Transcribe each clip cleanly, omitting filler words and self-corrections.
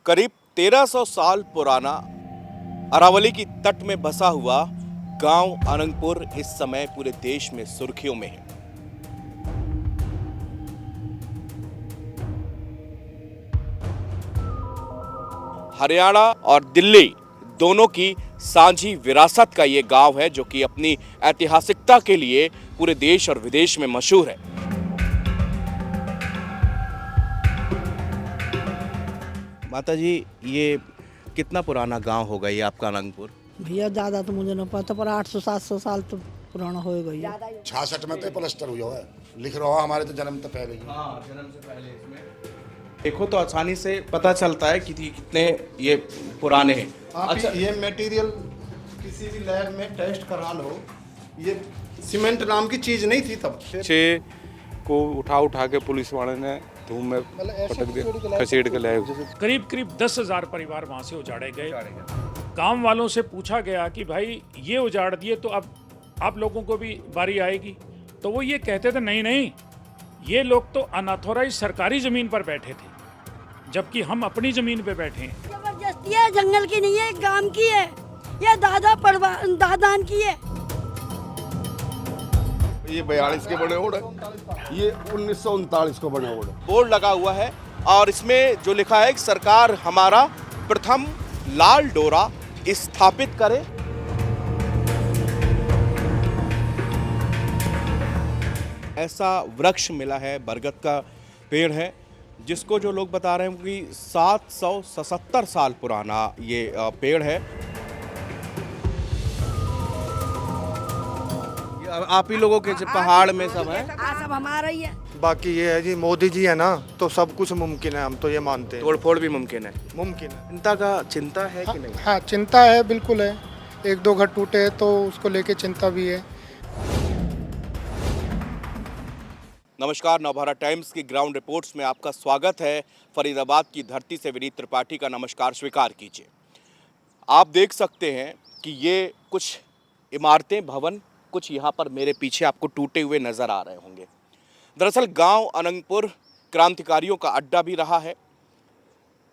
करीब 1300 साल पुराना अरावली की तट में बसा हुआ गांव अनंगपुर इस समय पूरे देश में सुर्खियों में है। हरियाणा और दिल्ली दोनों की साझी विरासत का ये गांव है जो कि अपनी ऐतिहासिकता के लिए पूरे देश और विदेश में मशहूर है। माता जी, ये कितना पुराना गांव होगा ये आपका अनंगपुर? भैया ज़्यादा तो मुझे नहीं पता, पर 800-700 साल तो पुराना हो गई है। 66 में तो प्लस्टर हुआ है, लिख रहा हमारे तो जन्म तो पहले ही। जन्म से पहले इसमें देखो तो आसानी से पता चलता है कि कितने ये पुराने हैं। अच्छा, ये मटेरियल किसी भी लैब में टेस्ट करा लो, ये सीमेंट नाम की चीज नहीं थी तब। बच्चे को उठा के पुलिस वाले ने धूम में पटक दिया, खसेड़ के लाए। करीब 10,000 परिवार वहाँ से उजाड़े गए। गांव वालों से पूछा गया कि भाई ये उजाड़ दिए तो अब आप लोगों को भी बारी आएगी, तो वो ये कहते थे नहीं, ये लोग तो अनऑथोराइज सरकारी जमीन पर बैठे थे, जबकि हम अपनी जमीन पे बैठे हैं। जबरदस्ती है, जंगल की नहीं है, गांव की है, ये दादान की है। ये 42 के बने ओड, ये 1939 को बने ओड। बोर्ड लगा हुआ है और इसमें जो लिखा है कि सरकार हमारा प्रथम लाल डोरा स्थापित करे। ऐसा वृक्ष मिला है, बरगद का पेड़ है, जिसको जो लोग बता रहे हैं कि 777 साल पुराना ये पेड़ है। आप ही लोगों के पहाड़ में सब है? सब हमारा ही है। बाकी ये है जी, मोदी जी है ना, तो सब कुछ मुमकिन है, हम तो ये मानते हैं। तोड़फोड़ भी मुमकिन है। मुमकिन है। चिंता है कि नहीं? हाँ, चिंता है, बिल्कुल है। 1-2 घर टूटे हैं तो उसको लेके चिंता भी है। नमस्कार, नवभारत टाइम्स की ग्राउंड रिपोर्ट्स में आपका स्वागत है। फरीदाबाद की धरती से विनीत त्रिपाठी का नमस्कार स्वीकार कीजिए। आप देख सकते हैं कि ये कुछ इमारतें, भवन कुछ यहाँ पर मेरे पीछे आपको टूटे हुए नजर आ रहे होंगे। दरअसल गांव अनंगपुर क्रांतिकारियों का अड्डा भी रहा है।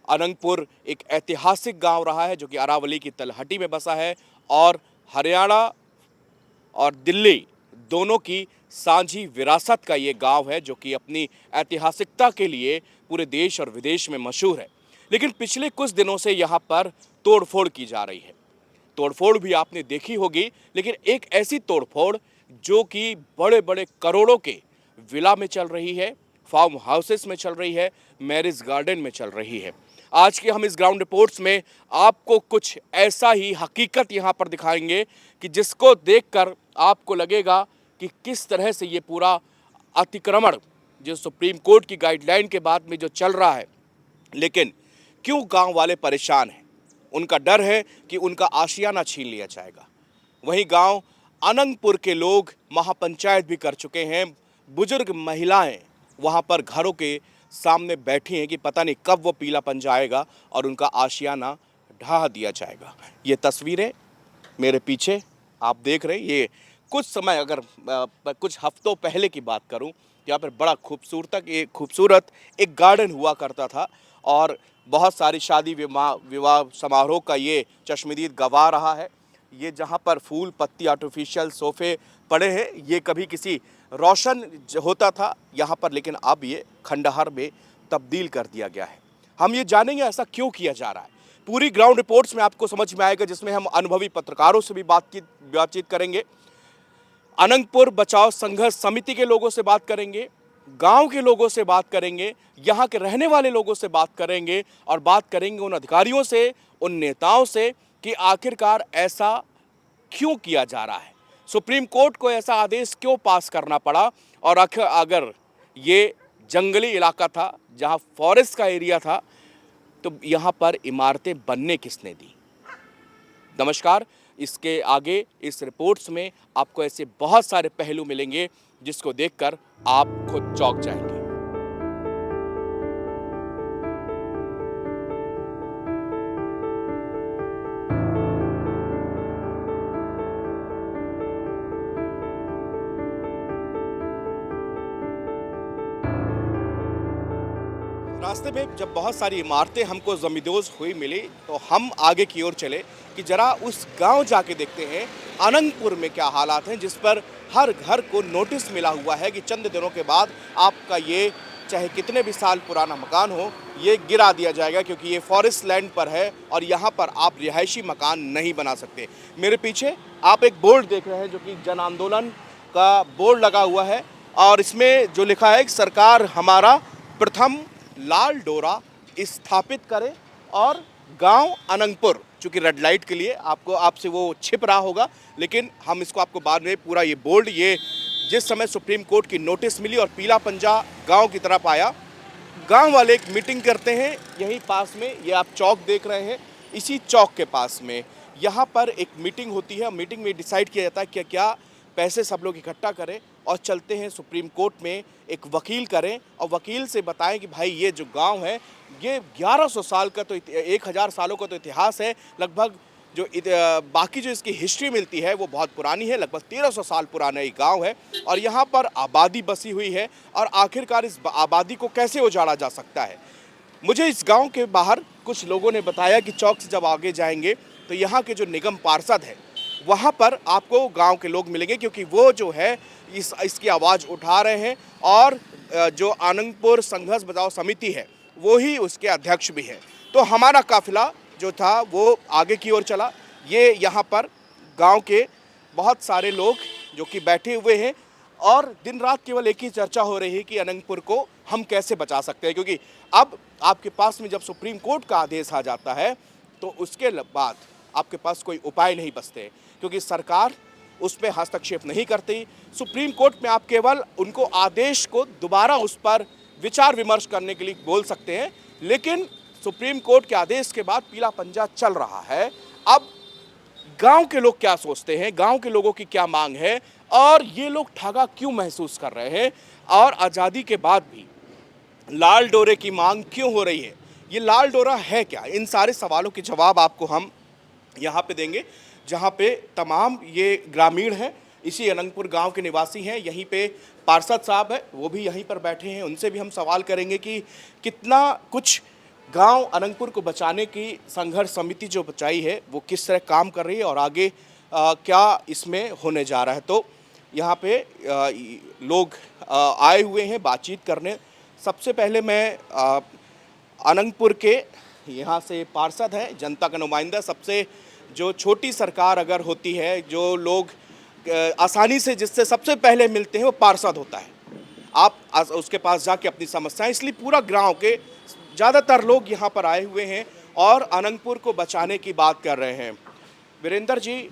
अनंगपुर एक ऐतिहासिक गांव रहा है जो कि अरावली की तलहटी में बसा है और हरियाणा और दिल्ली दोनों की साझी विरासत का ये गांव है जो कि अपनी ऐतिहासिकता के लिए पूरे देश और विदेश में मशहूर है। लेकिन पिछले कुछ दिनों से यहाँ पर तोड़फोड़ की जा रही है। तोड़फोड़ भी आपने देखी होगी, लेकिन एक ऐसी तोड़फोड़ जो कि बड़े बड़े करोड़ों के विला में चल रही है, फार्म हाउसेस में चल रही है, मैरिज गार्डन में चल रही है। आज के हम इस ग्राउंड रिपोर्ट्स में आपको कुछ ऐसा ही हकीकत यहाँ पर दिखाएंगे कि जिसको देखकर आपको लगेगा कि किस तरह से ये पूरा अतिक्रमण जो सुप्रीम कोर्ट की गाइडलाइन के बाद में जो चल रहा है, लेकिन क्यों गांव वाले परेशान हैं। उनका डर है कि उनका आशियाना छीन लिया जाएगा। वहीं गांव अनंगपुर के लोग महापंचायत भी कर चुके हैं। बुजुर्ग महिलाएं वहां पर घरों के सामने बैठी हैं कि पता नहीं कब वो पीला पंजा आएगा और उनका आशियाना ढहा दिया जाएगा। ये तस्वीरें मेरे पीछे आप देख रहे हैं। ये कुछ समय, अगर कुछ हफ्तों पहले की बात करूं, यहाँ पर बड़ा खूबसूरत एक गार्डन हुआ करता था और बहुत सारी शादी विवाह समारोह का ये चश्मदीद गवाह रहा है। ये जहाँ पर फूल पत्ती आर्टिफिशियल सोफे पड़े हैं, ये कभी किसी रोशन होता था यहाँ पर, लेकिन अब ये खंडहर में तब्दील कर दिया गया है। हम ये जानेंगे ऐसा क्यों किया जा रहा है। पूरी ग्राउंड रिपोर्ट्स में आपको समझ में आएगा, जिसमें हम अनुभवी पत्रकारों से भी बातचीत करेंगे, अनंगपुर बचाओ संघर्ष समिति के लोगों से बात करेंगे, गांव के लोगों से बात करेंगे, यहाँ के रहने वाले लोगों से बात करेंगे और बात करेंगे उन अधिकारियों से, उन नेताओं से कि आखिरकार ऐसा क्यों किया जा रहा है, सुप्रीम कोर्ट को ऐसा आदेश क्यों पास करना पड़ा और अगर ये जंगली इलाका था, जहाँ फॉरेस्ट का एरिया था, तो यहाँ पर इमारतें बनने किसने दी। नमस्कार, इसके आगे इस रिपोर्ट्स में आपको ऐसे बहुत सारे पहलू मिलेंगे जिसको देखकर आप खुद चौंक जाएंगे। रास्ते में जब बहुत सारी इमारतें हमको जमींदोज हुई मिली तो हम आगे की ओर चले कि जरा उस गांव जाके देखते हैं अनंगपुर में क्या हालात हैं, जिस पर हर घर को नोटिस मिला हुआ है कि चंद दिनों के बाद आपका ये चाहे कितने भी साल पुराना मकान हो ये गिरा दिया जाएगा, क्योंकि ये फॉरेस्ट लैंड पर है और यहाँ पर आप रिहायशी मकान नहीं बना सकते। मेरे पीछे आप एक बोर्ड देख रहे हैं जो कि जन आंदोलन का बोर्ड लगा हुआ है और इसमें जो लिखा है कि सरकार हमारा प्रथम लाल डोरा स्थापित करे और गांव अनंगपुर, चूँकि रेड लाइट के लिए आपसे वो छिप रहा होगा, लेकिन हम इसको आपको बाद में पूरा ये बोर्ड, ये जिस समय सुप्रीम कोर्ट की नोटिस मिली और पीला पंजा गांव की तरफ आया, गांव वाले एक मीटिंग करते हैं यहीं पास में, ये आप चौक देख रहे हैं, इसी चौक के पास में यहाँ पर एक मीटिंग होती है। मीटिंग में डिसाइड किया जाता है कि क्या पैसे सब लोग इकट्ठा करें और चलते हैं सुप्रीम कोर्ट में, एक वकील करें और वकील से बताएं कि भाई ये जो गांव है ये 1100 साल का तो 1000 सालों का तो इतिहास है, लगभग जो बाकी जो इसकी हिस्ट्री मिलती है वो बहुत पुरानी है, लगभग 1300 साल पुराना ये गांव है और यहाँ पर आबादी बसी हुई है और आखिरकार इस आबादी को कैसे उजाड़ा जा सकता है। मुझे इस गांव के बाहर कुछ लोगों ने बताया कि चौक से जब आगे जाएंगे तो यहाँ के जो निगम पार्षद है वहाँ पर आपको गांव के लोग मिलेंगे, क्योंकि वो जो है इसकी आवाज़ उठा रहे हैं और जो अनंगपुर संघर्ष बचाओ समिति है वो ही उसके अध्यक्ष भी है। तो हमारा काफिला जो था वो आगे की ओर चला। ये यहाँ पर गांव के बहुत सारे लोग जो कि बैठे हुए हैं और दिन रात केवल एक ही चर्चा हो रही है कि अनंगपुर को हम कैसे बचा सकते हैं, क्योंकि अब आपके पास में जब सुप्रीम कोर्ट का आदेश आ जाता है तो उसके बाद आपके पास कोई उपाय नहीं बचते, क्योंकि सरकार उस पर हस्तक्षेप नहीं करती। सुप्रीम कोर्ट में आप केवल उनको आदेश को दोबारा उस पर विचार विमर्श करने के लिए बोल सकते हैं, लेकिन सुप्रीम कोर्ट के आदेश के बाद पीला पंजा चल रहा है। अब गांव के लोग क्या सोचते हैं, गांव के लोगों की क्या मांग है और ये लोग ठगा क्यों महसूस कर रहे हैं और आज़ादी के बाद भी लाल डोरे की मांग क्यों हो रही है, ये लाल डोरा है क्या, इन सारे सवालों के जवाब आपको हम यहाँ पे देंगे, जहाँ पे तमाम ये ग्रामीण हैं, इसी अनंगपुर गांव के निवासी हैं। यहीं पे पार्षद साहब है वो भी यहीं पर बैठे हैं, उनसे भी हम सवाल करेंगे कि कितना कुछ गांव अनंगपुर को बचाने की संघर्ष समिति जो बचाई है वो किस तरह काम कर रही है और आगे क्या इसमें होने जा रहा है। तो यहाँ पे लोग आए हुए हैं बातचीत करने। सबसे पहले मैं अनंगपुर के यहाँ से पार्षद हैं, जनता का नुमाइंदा, सबसे जो छोटी सरकार अगर होती है, जो लोग आसानी से जिससे सबसे पहले मिलते हैं वो पार्षद होता है। आप उसके पास जाके अपनी समस्याएं, इसलिए पूरा गांव के ज़्यादातर लोग यहाँ पर आए हुए हैं और अनंगपुर को बचाने की बात कर रहे हैं। वीरेंद्र जी,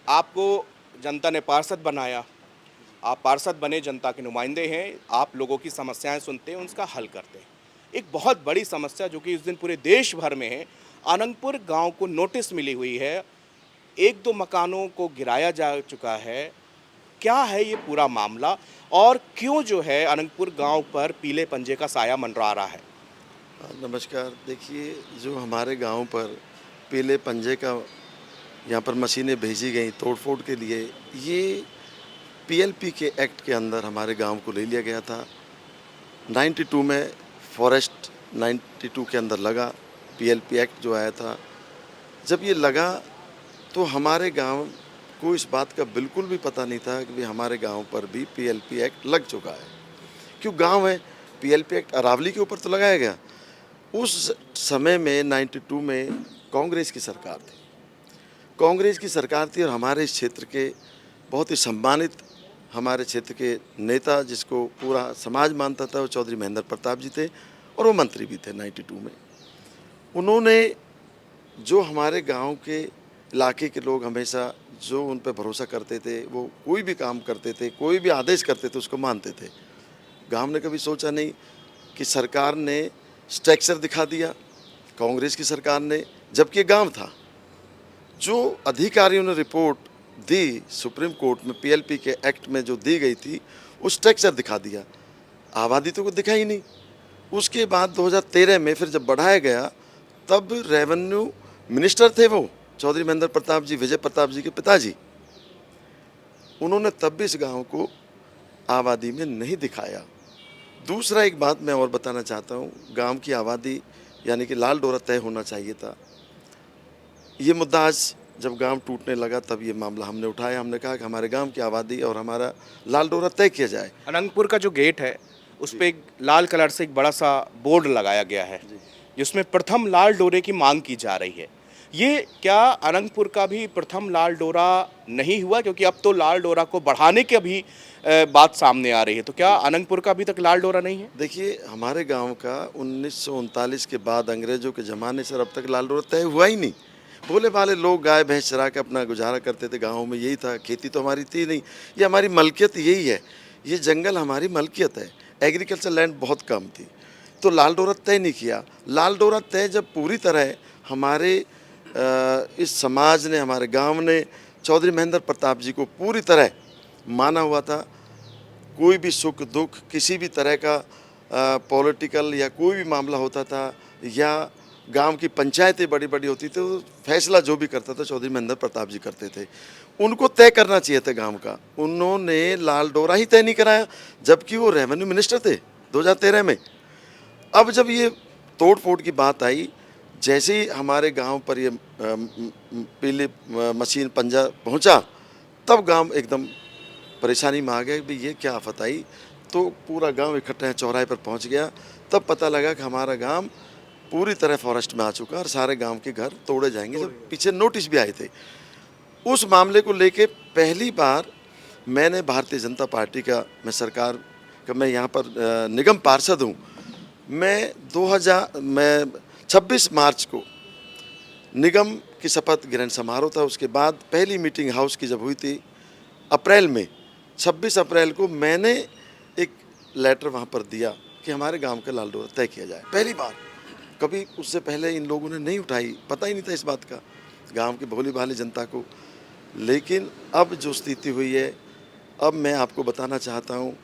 आपको जनता ने पार्षद बनाया, आप पार्षद बने, जनता के नुमाइंदे हैं, आप लोगों की समस्याएं सुनते हैं, उसका हल करते हैं। एक बहुत बड़ी समस्या जो कि इस दिन पूरे देश भर में है, अनंगपुर गांव को नोटिस मिली हुई है, 1-2 मकानों को गिराया जा चुका है। क्या है ये पूरा मामला और क्यों जो है अनंगपुर गांव पर पीले पंजे का साया मंडरा रहा है? नमस्कार। देखिए, जो हमारे गांव पर पीले पंजे का यहाँ पर मशीनें भेजी गई तोड़फोड़ के लिए, ये पीएलपी के एक्ट के अंदर हमारे गांव को ले लिया गया था। 92 में फॉरेस्ट 92 के अंदर लगा, पीएलपी एक्ट जो आया था, जब ये लगा तो हमारे गांव को इस बात का बिल्कुल भी पता नहीं था कि भी हमारे गांव पर भी पीएलपी एक्ट लग चुका है। क्यों गांव है, पीएलपी एक्ट अरावली के ऊपर तो लगाया गया। उस समय में 92 में कांग्रेस की सरकार थी, कांग्रेस की सरकार थी और हमारे इस क्षेत्र के बहुत ही सम्मानित हमारे क्षेत्र के नेता, जिसको पूरा समाज मानता था, वो चौधरी महेंद्र प्रताप जी थे और वो मंत्री भी थे 92 में। उन्होंने जो हमारे गांव के इलाके के लोग हमेशा जो उन पर भरोसा करते थे, वो कोई भी काम करते थे, कोई भी आदेश करते थे उसको मानते थे। गांव ने कभी सोचा नहीं कि सरकार ने स्ट्रक्चर दिखा दिया, कांग्रेस की सरकार ने, जबकि गांव था। जो अधिकारियों ने रिपोर्ट दी सुप्रीम कोर्ट में पीएलपी के एक्ट में जो दी गई थी, वो स्ट्रक्चर दिखा दिया, आबादी तो कुछ दिखा ही नहीं। उसके बाद 2013 में फिर जब बढ़ाया गया, तब रेवेन्यू मिनिस्टर थे वो चौधरी महेंद्र प्रताप जी, विजय प्रताप जी के पिताजी। उन्होंने तब भी इस गांव को आबादी में नहीं दिखाया। दूसरा एक बात मैं और बताना चाहता हूँ, गांव की आबादी यानी कि लाल डोरा तय होना चाहिए था। ये मुद्दा आज जब गांव टूटने लगा तब ये मामला हमने उठाया। हमने कहा कि हमारे गांव की आबादी और हमारा लाल डोरा तय किया जाए। अनंगपुर का जो गेट है उस पे एक लाल कलर से एक बड़ा सा बोर्ड लगाया गया है जिसमें प्रथम लाल डोरे की मांग की जा रही है। ये क्या अनंगपुर का भी प्रथम लाल डोरा नहीं हुआ? क्योंकि अब तो लाल डोरा को बढ़ाने की भी बात सामने आ रही है, तो क्या अनंगपुर का अभी तक लाल डोरा नहीं है? देखिए, हमारे गांव का 1939 के बाद अंग्रेजों के ज़माने से अब तक लाल डोरा तय हुआ ही नहीं। भोले भाले लोग गाय भैंस चरा के अपना गुजारा करते थे। गाँव में यही था, खेती तो हमारी थी नहीं, ये हमारी मलकियत यही है। ये जंगल हमारी मलकियत है। एग्रीकल्चर लैंड बहुत कम थी, तो लाल डोरा तय नहीं किया। लाल डोरा तय जब पूरी तरह हमारे इस समाज ने, हमारे गांव ने चौधरी महेंद्र प्रताप जी को पूरी तरह माना हुआ था। कोई भी सुख दुख, किसी भी तरह का पॉलिटिकल या कोई भी मामला होता था या गांव की पंचायतें बड़ी बड़ी होती थी, तो फैसला जो भी करता था चौधरी महेंद्र प्रताप जी करते थे। उनको तय करना चाहिए था गांव का। उन्होंने लाल डोरा ही तय नहीं कराया, जबकि वो रेवेन्यू मिनिस्टर थे 2013 में। अब जब ये तोड़ फोड़ की बात आई, जैसे ही हमारे गांव पर ये पीली मशीन पंजा पहुंचा, तब गांव एकदम परेशानी में आ गया कि ये क्या आफत आई। तो पूरा गांव इकट्ठा चौराहे पर पहुंच गया। तब पता लगा कि हमारा गांव पूरी तरह फॉरेस्ट में आ चुका और सारे गांव के घर तोड़े जाएंगे। जब पीछे नोटिस भी आए थे, उस मामले को लेके पहली बार मैंने भारतीय जनता पार्टी का, मैं सरकार का, मैं यहाँ पर निगम पार्षद हूँ। मैं 26 मार्च को निगम की शपथ ग्रहण समारोह था, उसके बाद पहली मीटिंग हाउस की जब हुई थी अप्रैल में, 26 अप्रैल को मैंने एक लेटर वहाँ पर दिया कि हमारे गांव का लाल डोरा तय किया जाए। पहली बार, कभी उससे पहले इन लोगों ने नहीं उठाई, पता ही नहीं था इस बात का गांव की भोली भाली जनता को। लेकिन अब जो स्थिति हुई है, अब मैं आपको बताना चाहता हूँ,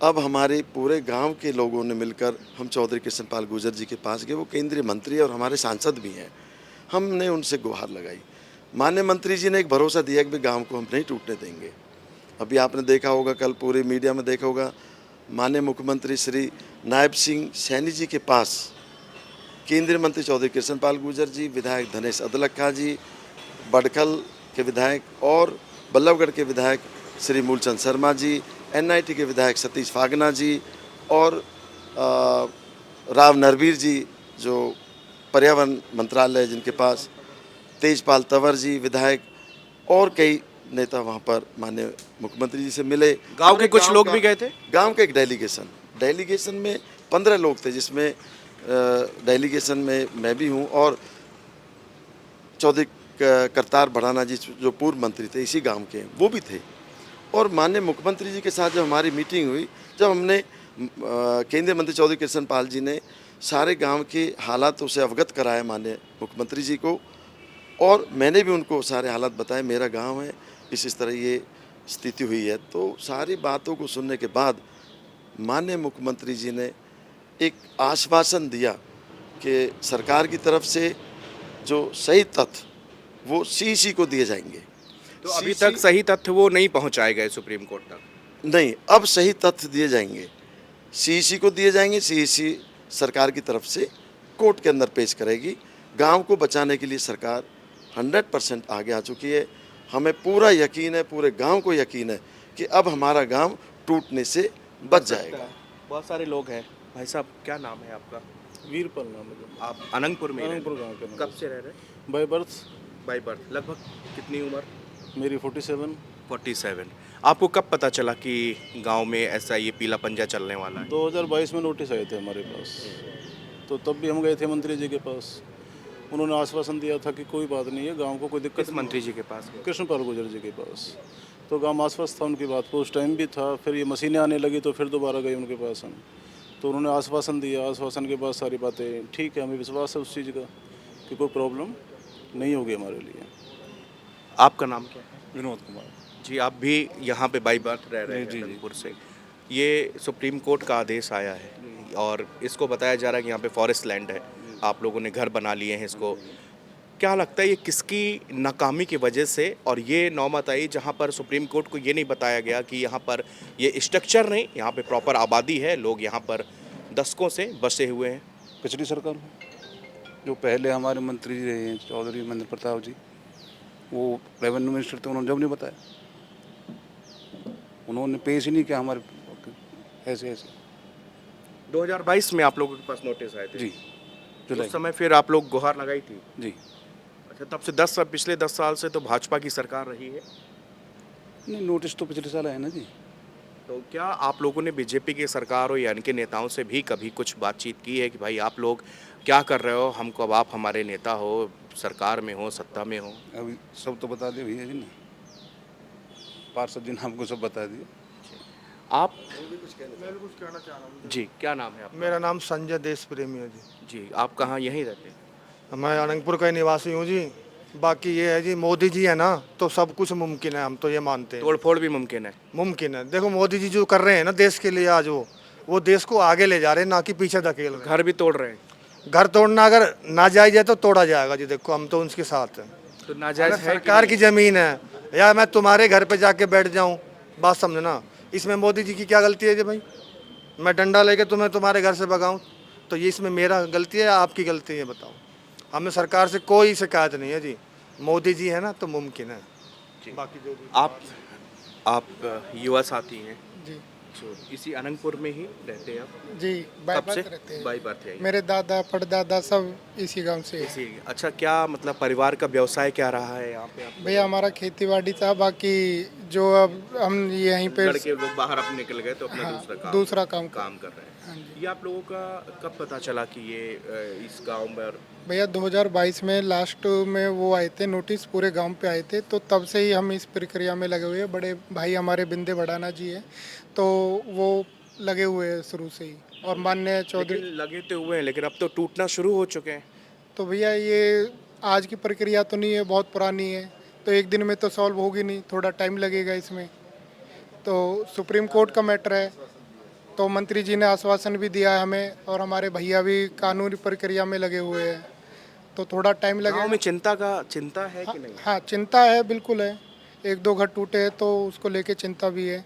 अब हमारे पूरे गांव के लोगों ने मिलकर हम चौधरी कृष्णपाल गुर्जर जी के पास गए। वो केंद्रीय मंत्री और हमारे सांसद भी हैं। हमने उनसे गुहार लगाई। माननीय मंत्री जी ने एक भरोसा दिया कि गांव को हम नहीं टूटने देंगे। अभी आपने देखा होगा, कल पूरे मीडिया में देखा होगा, माननीय मुख्यमंत्री श्री नायब सिंह सैनी जी के पास केंद्रीय मंत्री चौधरी कृष्णपाल गुर्जर जी, विधायक धनेश अदलखा जी, बड़खल के विधायक और बल्लभगढ़ के विधायक श्री मूलचंद शर्मा जी, NIT के विधायक सतीश फागना जी और राव नरवीर जी जो पर्यावरण मंत्रालय जिनके पास, तेजपाल तंवर जी विधायक और कई नेता वहाँ पर माननीय मुख्यमंत्री जी से मिले। गांव के कुछ लोग भी गए थे। गांव का एक डेलीगेशन में 15 लोग थे, जिसमें डेलीगेशन में मैं भी हूँ और चौधरी करतार भड़ाना जी जो पूर्व मंत्री थे इसी गांव के, वो भी थे। और माननीय मुख्यमंत्री जी के साथ जब हमारी मीटिंग हुई, जब हमने केंद्रीय मंत्री चौधरी कृष्णपाल जी ने सारे गांव के हालातों से अवगत कराया माननीय मुख्यमंत्री जी को, और मैंने भी उनको सारे हालात बताए। मेरा गांव है, इस तरह ये स्थिति हुई है। तो सारी बातों को सुनने के बाद माननीय मुख्यमंत्री जी ने एक आश्वासन दिया कि सरकार की तरफ से जो सही तथ्य वो CEC को दिए जाएंगे। तो अभी तक सही तथ्य वो नहीं पहुंचाए गए सुप्रीम कोर्ट तक? नहीं, अब सही तथ्य दिए जाएंगे, CEC को दिए जाएंगे। CEC सरकार की तरफ से कोर्ट के अंदर पेश करेगी। गांव को बचाने के लिए सरकार 100% आगे आ चुकी है। हमें पूरा यकीन है, पूरे गांव को यकीन है कि अब हमारा गांव टूटने से बच जाएगा। बहुत सारे लोग हैं। भाई साहब, क्या नाम है आपका? वीरपाल नाम है। आप अनंगपुर में अनंगपुर गांव के। कब से रह रहे? By birth. By birth. लगभग कितनी उम्र? मेरी 47। 47। आपको कब पता चला कि गांव में ऐसा ये पीला पंजा चलने वाला है? 2022 में नोटिस आए थे हमारे पास, तो तब भी हम गए थे मंत्री जी के पास। उन्होंने आश्वासन दिया था कि कोई बात नहीं है, गांव को कोई दिक्कत। किस मंत्री जी के पास? कृष्णपाल गुर्जर जी के पास। तो गांव आश्वस्त था उनकी बात को, उस टाइम भी था। फिर ये मशीनें आने लगी तो फिर दोबारा गए उनके पास हम, तो उन्होंने आश्वासन दिया। आश्वासन के बाद सारी बातें ठीक है, हमें विश्वास है उस चीज़ का कि कोई प्रॉब्लम नहीं होगी हमारे लिए। आपका नाम क्या है? विनोद कुमार जी, आप भी यहाँ पे बाई बर्थ रह रहे हैं अनंतपुर से। ये सुप्रीम कोर्ट का आदेश आया है और इसको बताया जा रहा है कि यहाँ पे फॉरेस्ट लैंड है, आप लोगों ने घर बना लिए हैं इसको। क्या लगता है ये किसकी नाकामी की वजह से, और ये नौबत आई जहाँ पर सुप्रीम कोर्ट को ये नहीं बताया गया कि यहाँ पर ये स्ट्रक्चर नहीं, यहाँ पे प्रॉपर आबादी है, लोग यहाँ पर दशकों से बसे हुए हैं। पिछली सरकार में जो पहले हमारे मंत्री जी रहे हैं चौधरी महेंद्र प्रताप जी, वो रेवेन्यू मिनिस्टर थे, उन्होंने जब नहीं बताया, उन्होंने पेश ही नहीं किया हमारे ऐसे 2022 में आप लोगों के पास नोटिस आए थे जी उस जुलाई समय फिर आप लोग गुहार लगाई थी। जी। अच्छा, तब से पिछले 10 साल से तो भाजपा की सरकार रही है, नहीं नोटिस तो पिछले साल आया ना जी। तो क्या आप लोगों ने बीजेपी की सरकार हो या इनके नेताओं से भी कभी कुछ बातचीत की है कि भाई आप लोग क्या कर रहे हो, हमको, अब आप हमारे नेता हो, सरकार में हो, सत्ता में हो? अभी सब तो बता दिए भैया जी ने, पार्षद जी ने हमको सब बता दिया। आप मैं भी कुछ कहना चाह रहा हूँ। जी, क्या नाम है आपका? मेरा नाम संजय देश प्रेमी है जी। जी, आप कहाँ यहीं रहते हैं? मैं अनंतपुर का ही निवासी हूँ जी। बाकी ये है जी, मोदी जी है ना तो सब कुछ मुमकिन है, हम तो ये मानते हैं। तोड़फोड़ भी मुमकिन है? मुमकिन है। देखो मोदी जी जो कर रहे हैं ना देश के लिए आज, वो देश को आगे ले जा रहे हैं, ना कि पीछे धकेल रहे घर भी तोड़ रहे हैं? हैं। घर तोड़ना अगर नाजायज है तो तोड़ा जाएगा जी। देखो हम तो उनके साथ हैं। तो नाजायज अगर है कि सरकार की जमीन है या मैं तुम्हारे घर पे जाके बैठ जाऊं, बात समझना, इसमें मोदी जी की क्या गलती है जी भाई? मैं डंडा लेके तुम्हें तुम्हारे घर से भगाऊं तो ये इसमें मेरा गलती है या आपकी गलती है? बताओ। हमें सरकार से कोई शिकायत नहीं है जी, मोदी जी है ना तो मुमकिन है। बाकी जो भी आप युवा साथी हैं जी जो इसी अनंतपुर में ही रहते हैं आप? जी कब बाईपास से? रहते हैं। बाई बर्थ है? मेरे दादा परदादा सब इसी गांव से हैं। अच्छा, क्या मतलब परिवार का व्यवसाय क्या रहा है यहाँ पे आप? भैया हमारा खेती बाड़ी था, बाकी जो अब हम यहीं पे लड़के लोग बाहर अपने निकल गए तो अपना दूसरा काम काम कर रहे हैं। हाँ जी। ये आप लोगों का कब पता चला कि ये इस गांव में? भैया 2022 में लास्ट में वो आए थे, नोटिस पूरे गांव पे आए थे, तो तब से ही हम इस प्रक्रिया में लगे हुए हैं। बड़े भाई हमारे बिंदे बढ़ाना जी है, तो वो लगे हुए हैं शुरू से ही। और माननीय चौधरी लगे तो हुए हैं लेकिन अब तो टूटना शुरू हो चुके हैं। तो भैया ये आज की प्रक्रिया तो नहीं है, बहुत पुरानी है, तो एक दिन में तो सॉल्व होगी नहीं, थोड़ा टाइम लगेगा इसमें। तो सुप्रीम कोर्ट का मैटर है, तो मंत्री जी ने आश्वासन भी दिया है हमें, और हमारे भैया भी कानूनी प्रक्रिया में लगे हुए हैं, तो थोड़ा टाइम लगेगा। गांव में चिंता है कि नहीं? हाँ चिंता है, बिल्कुल है। 1-2 घर टूटे हैं तो उसको लेके चिंता भी है।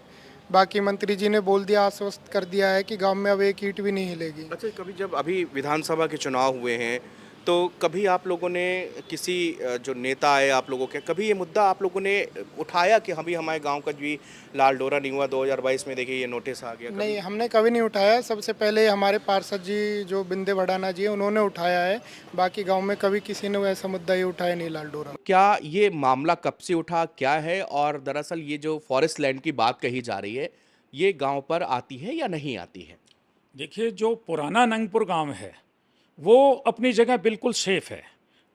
बाकी मंत्री जी ने बोल दिया, आश्वस्त कर दिया है कि गांव में अब एक ईंट भी नहीं हिलेगी। अच्छा, कभी जब अभी विधानसभा के चुनाव हुए हैं तो कभी आप लोगों ने किसी जो नेता आए आप लोगों के, कभी ये मुद्दा आप लोगों ने उठाया कि अभी हमारे गांव का भी लाल डोरा नहीं हुआ 2022 में, देखिए ये नोटिस आ गया? नहीं, हमने कभी नहीं उठाया। सबसे पहले हमारे पार्षद जी जो बिंदे बढ़ाना जी उन्होंने उठाया है, बाकी गांव में कभी किसी ने ऐसा मुद्दा ये उठाया नहीं लाल डोरा। क्या ये मामला कब से उठा, क्या है? और दरअसल ये जो फॉरेस्ट लैंड की बात कही जा रही है, ये गांव पर आती है या नहीं आती है? देखिए, जो पुराना अनंतपुर गांव है वो अपनी जगह बिल्कुल सेफ है,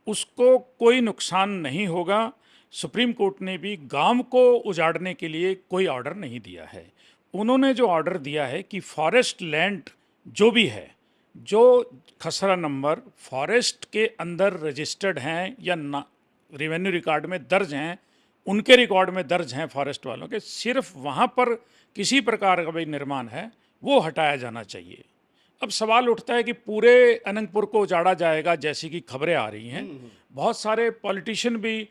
उसको कोई नुकसान नहीं होगा। सुप्रीम कोर्ट ने भी गांव को उजाड़ने के लिए कोई ऑर्डर नहीं दिया है। उन्होंने जो ऑर्डर दिया है कि फॉरेस्ट लैंड जो भी है, जो खसरा नंबर फॉरेस्ट के अंदर रजिस्टर्ड हैं या ना रेवेन्यू रिकॉर्ड में दर्ज हैं, उनके रिकॉर्ड में दर्ज हैं फॉरेस्ट वालों के, सिर्फ वहाँ पर किसी प्रकार का भी निर्माण है वो हटाया जाना चाहिए। अब सवाल उठता है कि पूरे अनंतपुर को उजाड़ा जाएगा, जैसी कि खबरें आ रही हैं। बहुत सारे पॉलिटिशियन भी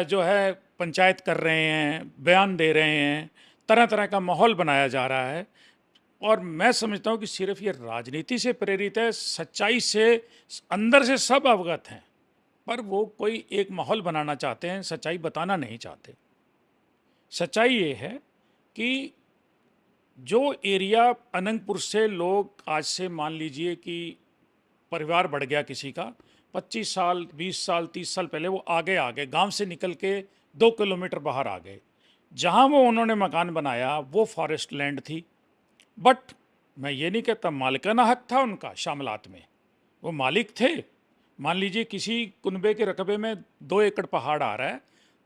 जो है पंचायत कर रहे हैं, बयान दे रहे हैं, तरह तरह का माहौल बनाया जा रहा है, और मैं समझता हूँ कि सिर्फ ये राजनीति से प्रेरित है। सच्चाई से अंदर से सब अवगत हैं, पर वो कोई एक माहौल बनाना चाहते हैं, सच्चाई बताना नहीं चाहते। सच्चाई ये है कि जो एरिया अनंतपुर से लोग आज से मान लीजिए कि परिवार बढ़ गया किसी का, 25 साल 20 साल 30 साल पहले वो आगे गांव से निकल के 2 किलोमीटर बाहर आ गए, जहां वो उन्होंने मकान बनाया वो फॉरेस्ट लैंड थी। बट मैं ये नहीं कहता मालिकाना हक था उनका, शामलात में वो मालिक थे। मान लीजिए किसी कुनबे के रकबे में 2 एकड़ पहाड़ आ रहा है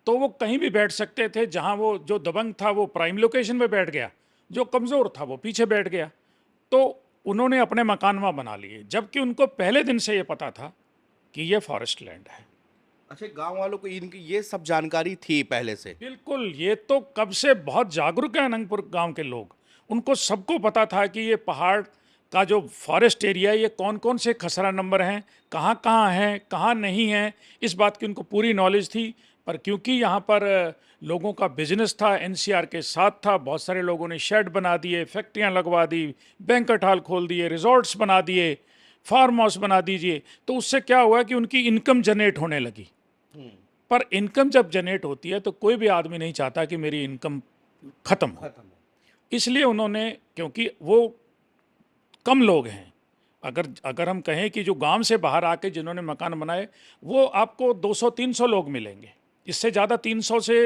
तो वो कहीं भी बैठ सकते थे। जहां वो जो दबंग था वो प्राइम लोकेशन पे बैठ गया, जो कमज़ोर था वो पीछे बैठ गया, तो उन्होंने अपने मकान वहाँ बना लिए, जबकि उनको पहले दिन से ये पता था कि ये फॉरेस्ट लैंड है। अच्छा, गांव वालों को इनकी ये सब जानकारी थी पहले से? बिल्कुल, ये तो कब से बहुत जागरूक है अनंतपुर गांव के लोग, उनको सबको पता था कि ये पहाड़ का जो फॉरेस्ट एरिया है ये कौन कौन से खसरा नंबर हैं, कहाँ कहाँ हैं, कहाँ नहीं हैं, इस बात की उनको पूरी नॉलेज थी। पर क्योंकि यहाँ पर लोगों का बिजनेस था, एनसीआर के साथ था, बहुत सारे लोगों ने शेड बना दिए, फैक्ट्रियाँ लगवा दी, बैंक्वेट हॉल खोल दिए, रिजॉर्ट्स बना दिए, फार्म हाउस बना दीजिए, तो उससे क्या हुआ कि उनकी इनकम जनरेट होने लगी। पर इनकम जब जनरेट होती है तो कोई भी आदमी नहीं चाहता कि मेरी इनकम ख़त्म हो। इसलिए उन्होंने, क्योंकि वो कम लोग हैं, अगर हम कहें कि जो गांव से बाहर आके जिन्होंने मकान बनाए वो आपको 200-300 लोग मिलेंगे, इससे ज़्यादा 300 से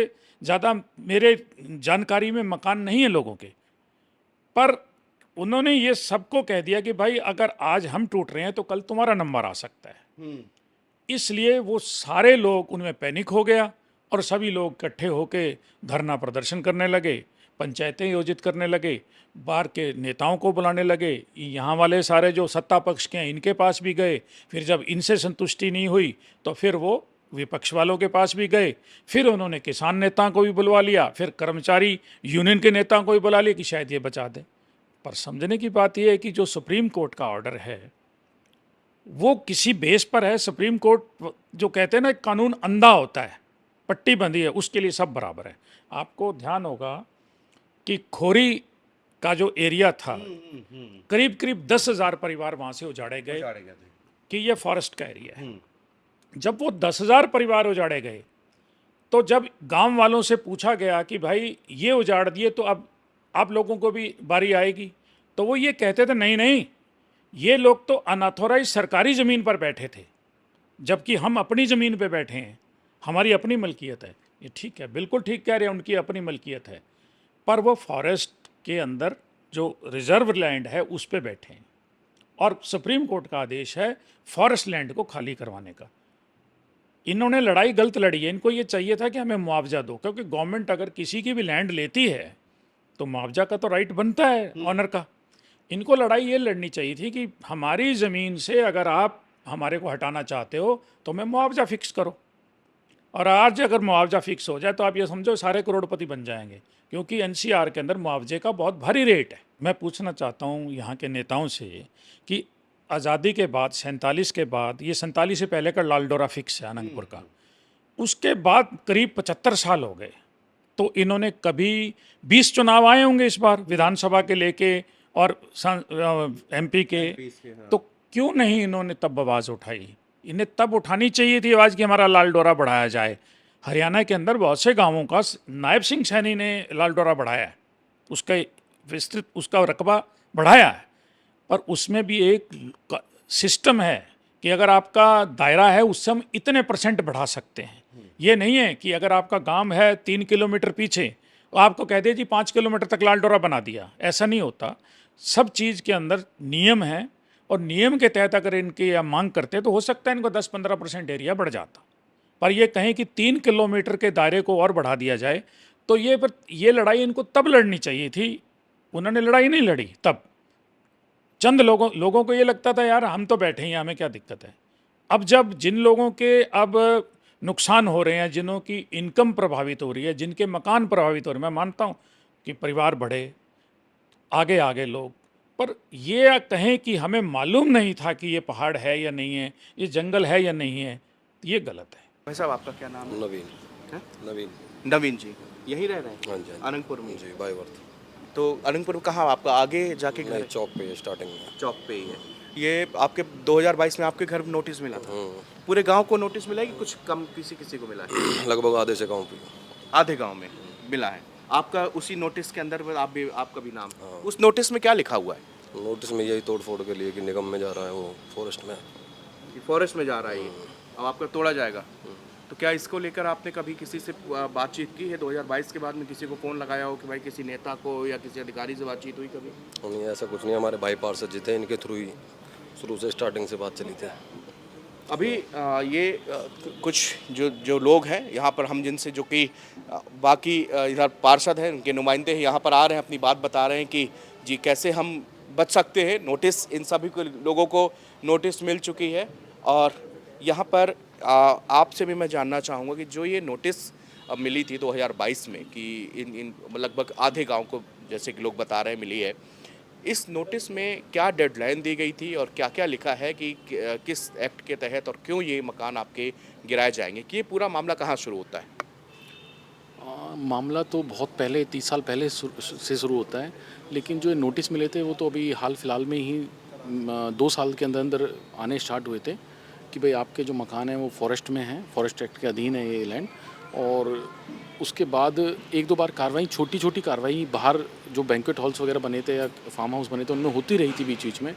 ज़्यादा मेरे जानकारी में मकान नहीं है लोगों के। पर उन्होंने ये सबको कह दिया कि भाई अगर आज हम टूट रहे हैं तो कल तुम्हारा नंबर आ सकता है। इसलिए वो सारे लोग उनमें पैनिक हो गया और सभी लोग इकट्ठे होके धरना प्रदर्शन करने लगे, पंचायतें आयोजित करने लगे, बाहर के नेताओं को बुलाने लगे, यहाँ वाले सारे जो सत्ता पक्ष के हैं इनके पास भी गए। फिर जब इनसे संतुष्टि नहीं हुई तो फिर वो विपक्ष वालों के पास भी गए, फिर उन्होंने किसान नेताओं को भी बुलवा लिया, फिर कर्मचारी यूनियन के नेताओं को भी बुला लिया कि शायद ये बचा दें। पर समझने की बात यह है कि जो सुप्रीम कोर्ट का ऑर्डर है वो किसी बेस पर है। सुप्रीम कोर्ट जो कहते हैं ना कानून अंधा होता है, पट्टी बंधी है, उसके लिए सब बराबर है। आपको ध्यान होगा कि खोरी का जो एरिया था करीब करीब 10,000 परिवार वहाँ से उजाड़े गए कि ये फॉरेस्ट का एरिया है। जब वो 10,000 परिवार उजाड़े गए तो जब गांव वालों से पूछा गया कि भाई ये उजाड़ दिए तो अब आप लोगों को भी बारी आएगी, तो वो ये कहते थे नहीं नहीं, ये लोग तो अनऑथोराइज सरकारी ज़मीन पर बैठे थे, जबकि हम अपनी ज़मीन पे बैठे हैं, हमारी अपनी मलकियत है। ये ठीक है, बिल्कुल ठीक कह रहे हैं, उनकी अपनी मलकियत है, पर वो फॉरेस्ट के अंदर जो रिजर्व लैंड है उस पे बैठे हैं और सुप्रीम कोर्ट का आदेश है फॉरेस्ट लैंड को खाली करवाने का। इन्होंने लड़ाई गलत लड़ी है। इनको ये चाहिए था कि हमें मुआवजा दो, क्योंकि गवर्नमेंट अगर किसी की भी लैंड लेती है तो मुआवजा का तो राइट बनता है ऑनर का। इनको लड़ाई ये लड़नी चाहिए थी कि हमारी ज़मीन से अगर आप हमारे को हटाना चाहते हो तो मैं मुआवजा फिक्स करो, और आज अगर मुआवजा फिक्स हो जाए तो आप ये समझो सारे करोड़पति बन जाएंगे, क्योंकि एनसीआर के अंदर मुआवजे का बहुत भारी रेट है। मैं पूछना चाहता हूँ यहाँ के नेताओं से कि आज़ादी के बाद 47 के बाद, ये 47 से पहले का लाल डोरा फिक्स है अनंतपुर का, उसके बाद करीब 75 साल हो गए, तो इन्होंने कभी 20 चुनाव आए होंगे इस बार विधानसभा के लेके और एमपी के, तो क्यों नहीं इन्होंने तब आवाज़ उठाई? इन्हें तब उठानी चाहिए थी आवाज़ कि हमारा लाल डोरा बढ़ाया जाए। हरियाणा के अंदर बहुत से गांवों का नायब सिंह सैनी ने लाल डोरा बढ़ाया है, उसका विस्तृत उसका रकबा बढ़ाया है, पर उसमें भी एक सिस्टम है कि अगर आपका दायरा है उससे हम इतने % बढ़ा सकते हैं। ये नहीं है कि अगर आपका गांव है 3 किलोमीटर पीछे तो आपको कह दिया जी 5 किलोमीटर तक लाल डोरा बना दिया, ऐसा नहीं होता। सब चीज़ के अंदर नियम है और नियम के तहत अगर इनकी या मांग करते तो हो सकता है इनको 10-15% एरिया बढ़ जाता। पर ये कहें कि 3 किलोमीटर के दायरे को और बढ़ा दिया जाए, तो ये लड़ाई इनको तब लड़नी चाहिए थी। उन्होंने लड़ाई नहीं लड़ी तब। चंद लोगों को ये लगता था यार हम तो बैठे हैं, हमें क्या दिक्कत है। अब जब जिन लोगों के अब नुकसान हो रहे हैं, जिनों की इनकम प्रभावित हो रही है, जिनके मकान प्रभावित हो रहे हैं, मैं मानता हूँ कि परिवार बढ़े, आगे आगे लोग, पर ये कहें कि हमें मालूम नहीं था कि ये पहाड़ है या नहीं है, ये जंगल है या नहीं है, ये गलत है। भाई साहब आपका क्या नाम है? नवीन हैं? नवीन नवीन जी यहीं रह रहे हैं? हाँ जी अनंतपुर में? जी बाई वर्थ तो अनंतपुर में कहाँ आपका आगे जाके घर? नहीं चौक पे है, स्टार्टिंग में चौक पे ही है। ये आपके 2022 में आपके घर नोटिस मिला था? पूरे गांव को नोटिस मिला है कि कुछ कम किसी को मिला है? लगभग आधे से गाँव पे आधे गांव में मिला है। आपका उसी नोटिस के अंदर आपका भी नाम, उस नोटिस में क्या लिखा हुआ है? नोटिस में यही तोड़ फोड़ के लिए कि निगम में जा रहा है, वो फॉरेस्ट में फॉरेस्ट में जा रहा है ये, अब आपका तोड़ा जाएगा। तो क्या इसको लेकर आपने कभी किसी से बातचीत की है? 2022 के बाद में किसी को फ़ोन लगाया हो कि भाई किसी नेता को या किसी अधिकारी से बातचीत हुई कभी? नहीं ऐसा कुछ नहीं, हमारे भाई पार्षद जी थे, इनके थ्रू ही शुरू से स्टार्टिंग से बात चली थी। अभी ये कुछ जो लोग हैं यहाँ पर, हम जिनसे जो कि बाकी इधर पार्षद हैं उनके नुमाइंदे हैं, यहाँ पर आ रहे हैं, अपनी बात बता रहे हैं कि जी कैसे हम बच सकते हैं। नोटिस इन सभी लोगों को नोटिस मिल चुकी है। और यहाँ पर आपसे भी मैं जानना चाहूँगा कि जो ये नोटिस मिली थी 2022 में कि इन लगभग आधे गांव को, जैसे कि लोग बता रहे हैं, मिली है, इस नोटिस में क्या डेडलाइन दी गई थी और क्या क्या लिखा है कि किस एक्ट के तहत और क्यों ये मकान आपके गिराए जाएंगे, कि ये पूरा मामला कहाँ शुरू होता है? मामला तो बहुत पहले 30 साल पहले से शुरू होता है, लेकिन जो नोटिस मिले थे वो तो अभी हाल फिलहाल में ही 2 साल के अंदर अंदर आने स्टार्ट हुए थे कि भाई आपके जो मकान हैं वो फॉरेस्ट में हैं, फॉरेस्ट एक्ट के अधीन है ये लैंड। और उसके बाद 1-2 बार कार्रवाई, छोटी छोटी कार्रवाई बाहर जो बैंक्वेट हॉल्स वगैरह बने थे या फार्म हाउस बने थे उनमें होती रही थी बीच बीच में।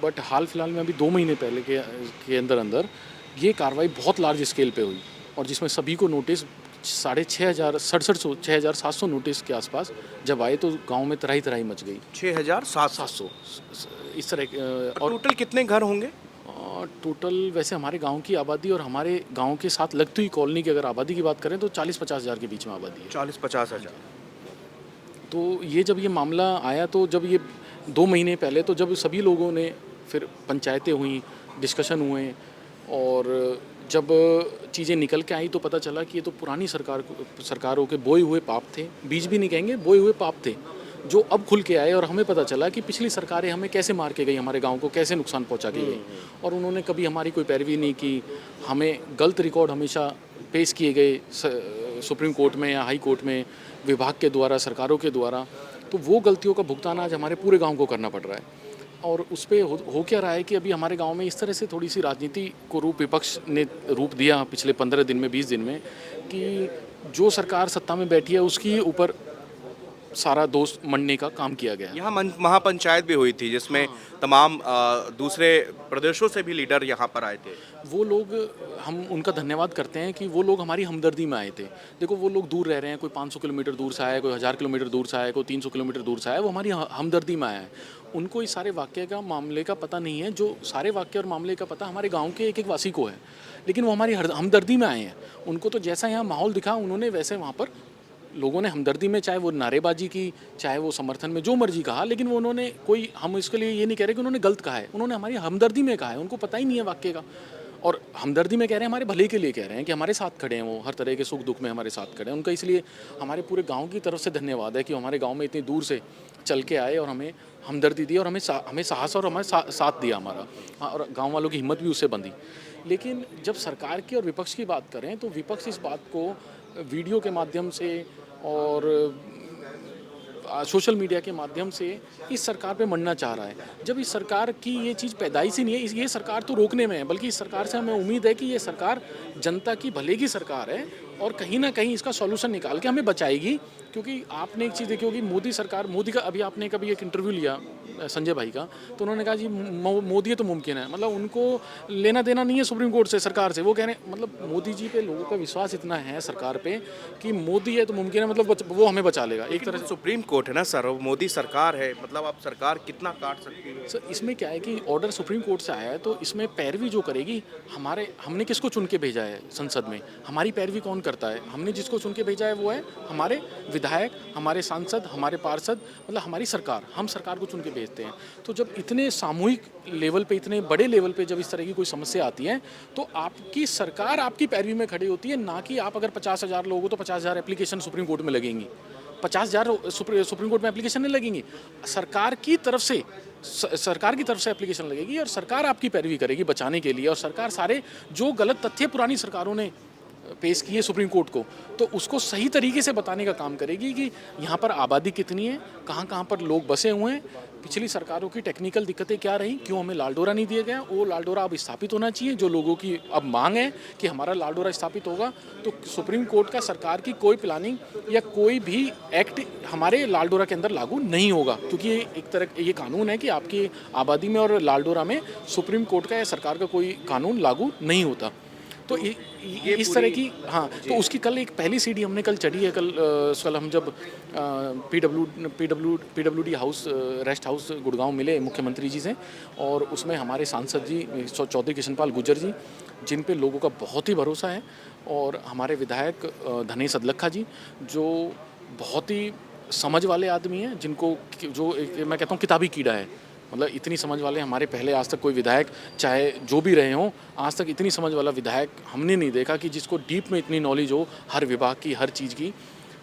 बट हाल फिलहाल में अभी 2 महीने पहले के अंदर अंदर ये कार्रवाई बहुत लार्ज स्केल पे हुई और जिसमें सभी को नोटिस 6,700 नोटिस के आसपास जब आए तो गांव में तराही तराही मच गई। 6,700 इस तरह और टोटल कितने घर होंगे? टोटल वैसे हमारे गांव की आबादी और हमारे गांव के साथ लगती हुई कॉलोनी की अगर आबादी की बात करें तो 40-50 हज़ार के बीच में आबादी है। 40-50 हज़ार। तो ये जब ये मामला आया तो जब ये 2 महीने पहले तो जब सभी लोगों ने फिर पंचायतें हुई, डिस्कशन हुए और जब चीज़ें निकल के आई तो पता चला कि ये तो पुरानी सरकारों के बोए हुए पाप थे, बीज भी नहीं कहेंगे, बोए हुए पाप थे जो अब खुल के आए और हमें पता चला कि पिछली सरकारें हमें कैसे मार के गई, हमारे गांव को कैसे नुकसान पहुंचा के गई और उन्होंने कभी हमारी कोई पैरवी नहीं की। हमें गलत रिकॉर्ड हमेशा पेश किए गए सुप्रीम कोर्ट में या हाई कोर्ट में विभाग के द्वारा, सरकारों के द्वारा। तो वो गलतियों का भुगतान आज हमारे पूरे गाँव को करना पड़ रहा है। और उस पर हो क्या रहा है कि अभी हमारे गांव में इस तरह से थोड़ी सी राजनीति को विपक्ष ने रूप दिया पिछले 15 दिन में, 20 दिन में, कि जो सरकार सत्ता में बैठी है उसकी ऊपर सारा दोष मढ़ने का काम किया गया। यहाँ महापंचायत भी हुई थी जिसमें तमाम दूसरे प्रदेशों से भी लीडर यहाँ पर आए थे। वो लोग, हम उनका धन्यवाद करते हैं कि वो लोग हमारी हमदर्दी में आए थे। देखो वो लोग दूर रह रहे हैं, कोई 500 किलोमीटर दूर से आया, कोई 1000 किलोमीटर दूर से आया, कोई 300 किलोमीटर दूर से आया, वो हमारी हमदर्दी में आया है। उनको इस सारे वाक्य का, मामले का पता नहीं है, जो सारे वाक्य और मामले का पता हमारे गाँव के एक एक वासी को है, लेकिन वो हमारी हमदर्दी में आए हैं। उनको तो जैसा यहाँ माहौल दिखा उन्होंने वैसे वहाँ पर लोगों ने हमदर्दी में, चाहे वो नारेबाजी की, चाहे वो समर्थन में, जो मर्जी कहा, लेकिन वो उन्होंने कोई, हम इसके लिए ये नहीं कह रहे कि उन्होंने गलत कहा है, उन्होंने हमारी हमदर्दी में कहा है। उनको पता ही नहीं है वाक्य का और हमदर्दी में कह रहे हैं, हमारे भले के लिए कह रहे हैं कि हमारे साथ खड़े हैं, वो हर तरह के सुख दुख में हमारे साथ खड़े हैं। उनका इसलिए हमारे पूरे गाँव की तरफ से धन्यवाद है कि हमारे गाँव में इतनी दूर से चल के आए और हमें हमदर्दी दी और हमें साहस और हमारे साथ दिया हमारा, और गाँव वालों की हिम्मत भी उससे बंधी। लेकिन जब सरकार की और विपक्ष की बात करें तो विपक्ष इस बात को वीडियो के माध्यम से और सोशल मीडिया के माध्यम से इस सरकार पे मढ़ना चाह रहा है, जब इस सरकार की ये चीज़ पैदाइश ही नहीं है। ये सरकार तो रोकने में है, बल्कि इस सरकार से हमें उम्मीद है कि ये सरकार जनता की भले की सरकार है और कहीं ना कहीं इसका सॉल्यूशन निकाल के हमें बचाएगी। क्योंकि आपने एक चीज़ देखी होगी, मोदी सरकार, मोदी का अभी आपने कभी एक इंटरव्यू लिया संजय भाई का, तो उन्होंने कहा जी मोदी है तो मुमकिन है, मतलब उनको लेना देना नहीं है सुप्रीम कोर्ट से, सरकार से। वो कह रहे हैं मतलब मोदी जी पे लोगों का विश्वास इतना है सरकार पे कि मोदी है तो मुमकिन है, मतलब वो हमें बचा लेगा। एक तरह से सुप्रीम कोर्ट है ना सर, मोदी सरकार है, मतलब आप सरकार कितना काट सकती है सर। इसमें क्या है कि ऑर्डर सुप्रीम कोर्ट से आया है तो इसमें पैरवी जो करेगी, हमने किसको चुन के भेजा है संसद में, हमारी पैरवी कौन करता है? हमने जिसको चुन के भेजा है वो है हमारे विधायक, हमारे सांसद, हमारे पार्षद, मतलब हमारी सरकार। हम सरकार को चुन के भेजते हैं। तो जब इतने सामूहिक लेवल पे, इतने बड़े लेवल पे जब इस तरह की कोई समस्या आती है तो आपकी सरकार आपकी पैरवी में खड़ी होती है, ना कि आप अगर 50,000 लोग हो तो 50,000 एप्लीकेशन सुप्रीम कोर्ट में लगेंगी। 50,000 सुप्रीम कोर्ट में एप्लीकेशन नहीं लगेंगी, सरकार की तरफ से एप्लीकेशन लगेगी और सरकार आपकी पैरवी करेगी बचाने के लिए। और सरकार सारे जो गलत तथ्य पुरानी सरकारों ने पेश किए सुप्रीम कोर्ट को, तो उसको सही तरीके से बताने का काम करेगी कि यहाँ पर आबादी कितनी है, कहाँ कहाँ पर लोग बसे हुए हैं, पिछली सरकारों की टेक्निकल दिक्कतें क्या रही, क्यों हमें लाल डोरा नहीं दिया गया, वो लाल डोरा अब स्थापित होना चाहिए, जो लोगों की अब मांग है कि हमारा लाल डोरा स्थापित होगा। तो सुप्रीम कोर्ट का सरकार की कोई प्लानिंग या कोई भी एक्ट हमारे लाल डोरा के अंदर लागू नहीं होगा, क्योंकि ये एक तरह ये कानून है कि आपकी आबादी में और लाल डोरा में सुप्रीम कोर्ट का या सरकार का कोई कानून लागू नहीं होता। तो ये इस तरह की, हाँ, तो उसकी कल एक पहली सीढ़ी हमने कल चढ़ी है। कल हम जब PWD house, rest house Gurgaon मिले मुख्यमंत्री जी से, और उसमें हमारे सांसद जी चौधरी कृष्णपाल गुर्जर जी, जिन पे लोगों का बहुत ही भरोसा है, और हमारे विधायक धनेश अदलखा जी, जो बहुत ही समझ वाले आदमी हैं, जिनको जो मैं कहता हूँ किताबी कीड़ा है, मतलब इतनी समझ वाले हमारे पहले आज तक कोई विधायक, चाहे जो भी रहे हों, आज तक इतनी समझ वाला विधायक हमने नहीं देखा कि जिसको डीप में इतनी नॉलेज हो हर विभाग की, हर चीज़ की।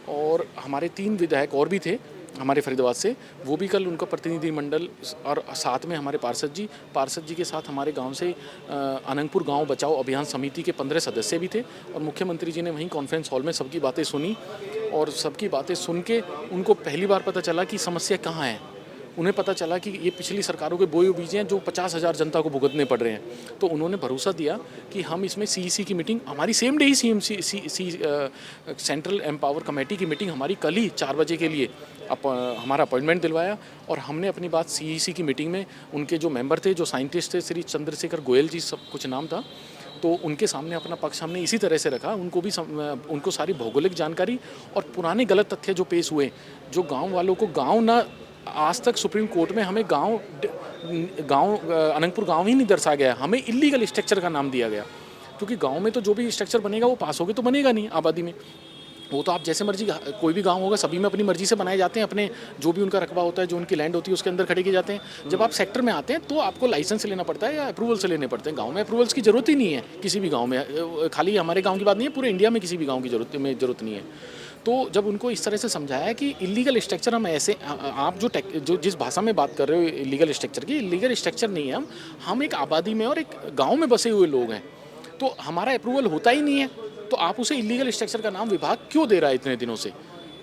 और हमारे 3 विधायक और भी थे हमारे फरीदाबाद से, वो भी कल उनका प्रतिनिधिमंडल और साथ में हमारे पार्षद जी के साथ हमारे गांव से अनंगपुर गांव बचाओ अभियान समिति के 15 सदस्य भी थे और मुख्यमंत्री जी ने वहीं कॉन्फ्रेंस हॉल में सबकी बातें सुनी और सबकी बातें सुन के उनको पहली बार पता चला कि समस्या कहाँ है। उन्हें पता चला कि ये पिछली सरकारों के बोए बीज हैं जो 50,000 जनता को भुगतने पड़ रहे हैं। तो उन्होंने भरोसा दिया कि हम इसमें CEC की मीटिंग, हमारी सेम डे ही सेंट्रल एम्पावर कमेटी की मीटिंग हमारी कल ही 4 बजे के लिए हमारा अपॉइंटमेंट दिलवाया और हमने अपनी बात CEC की मीटिंग में उनके जो मेंबर थे, जो साइंटिस्ट थे, श्री चंद्रशेखर गोयल जी सब कुछ नाम था, तो उनके सामने अपना पक्ष हमने इसी तरह से रखा। उनको सारी भौगोलिक जानकारी और पुराने गलत तथ्य जो पेश हुए, जो गाँव वालों को गाँव ना, आज तक सुप्रीम कोर्ट में हमें गांव अनंगपुर गांव ही नहीं दर्शाया गया, हमें इलीगल स्ट्रक्चर का नाम दिया गया। क्योंकि गांव में तो जो भी स्ट्रक्चर बनेगा वो पास होके तो बनेगा नहीं आबादी में, वो तो आप जैसे मर्जी, कोई भी गांव होगा सभी में अपनी मर्जी से बनाए जाते हैं, अपने जो भी उनका रकबा होता है, जो उनकी लैंड होती है उसके अंदर खड़े किए जाते हैं। जब आप सेक्टर में आते हैं तो आपको लाइसेंस लेना पड़ता है या अप्रूवल से लेने पड़ते हैं। गांव में अप्रूवल्स की जरूरत ही नहीं है किसी भी गांव में, खाली हमारे गांव की बात नहीं है, पूरे इंडिया में किसी भी गांव की जरूरत नहीं है। तो जब उनको इस तरह से समझाया कि इलीगल स्ट्रक्चर हम ऐसे, आप जो जिस भाषा में बात कर रहे हो इलीगल स्ट्रक्चर की, इलीगल स्ट्रक्चर नहीं है, हम एक आबादी में और एक गांव में बसे हुए लोग हैं, तो हमारा अप्रूवल होता ही नहीं है, तो आप उसे इलीगल स्ट्रक्चर का नाम विभाग क्यों दे रहा है इतने दिनों से?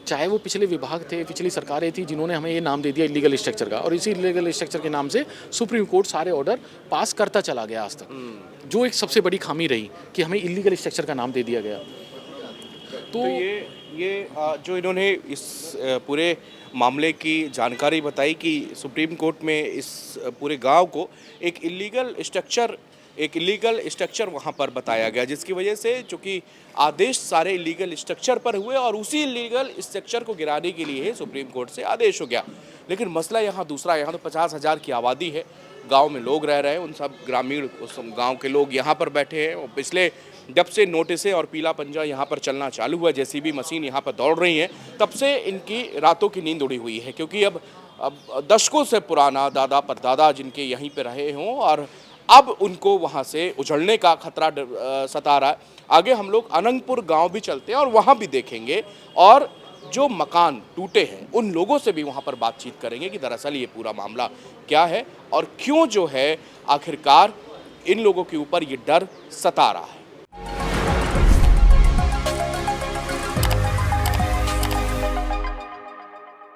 चाहे वो पिछले विभाग थे, पिछली सरकारें थी जिन्होंने हमें ये नाम दे दिया इलीगल स्ट्रक्चर का, और इसी इलीगल स्ट्रक्चर के नाम से सुप्रीम कोर्ट सारे ऑर्डर पास करता चला गया आज तक, जो एक सबसे बड़ी खामी रही कि हमें इलीगल स्ट्रक्चर का नाम दे दिया गया। तो ये जो इन्होंने इस पूरे मामले की जानकारी बताई कि सुप्रीम कोर्ट में इस पूरे गांव को एक इलीगल स्ट्रक्चर वहां पर बताया गया, जिसकी वजह से चूँकि आदेश सारे इलीगल स्ट्रक्चर पर हुए और उसी इलीगल स्ट्रक्चर को गिराने के लिए सुप्रीम कोर्ट से आदेश हो गया। लेकिन मसला यहाँ दूसरा, यहाँ तो 50,000 की आबादी है, गांव में लोग रह रहे हैं, उन सब ग्रामीण उस गांव के लोग यहाँ पर बैठे हैं और पिछले जब से नोटिसें और पीला पंजा यहाँ पर चलना चालू हुआ, JCB मशीन यहाँ पर दौड़ रही हैं, तब से इनकी रातों की नींद उड़ी हुई है। क्योंकि अब दशकों से पुराना दादा परदादा जिनके यहीं पे रहे हों और अब उनको वहाँ से उजड़ने का खतरा सता रहा है। आगे हम लोग अनंगपुर गांव भी चलते हैं और वहाँ भी देखेंगे और जो मकान टूटे हैं उन लोगों से भी वहाँ पर बातचीत करेंगे कि दरअसल ये पूरा मामला क्या है और क्यों जो है आखिरकार इन लोगों के ऊपर ये डर सता रहा है।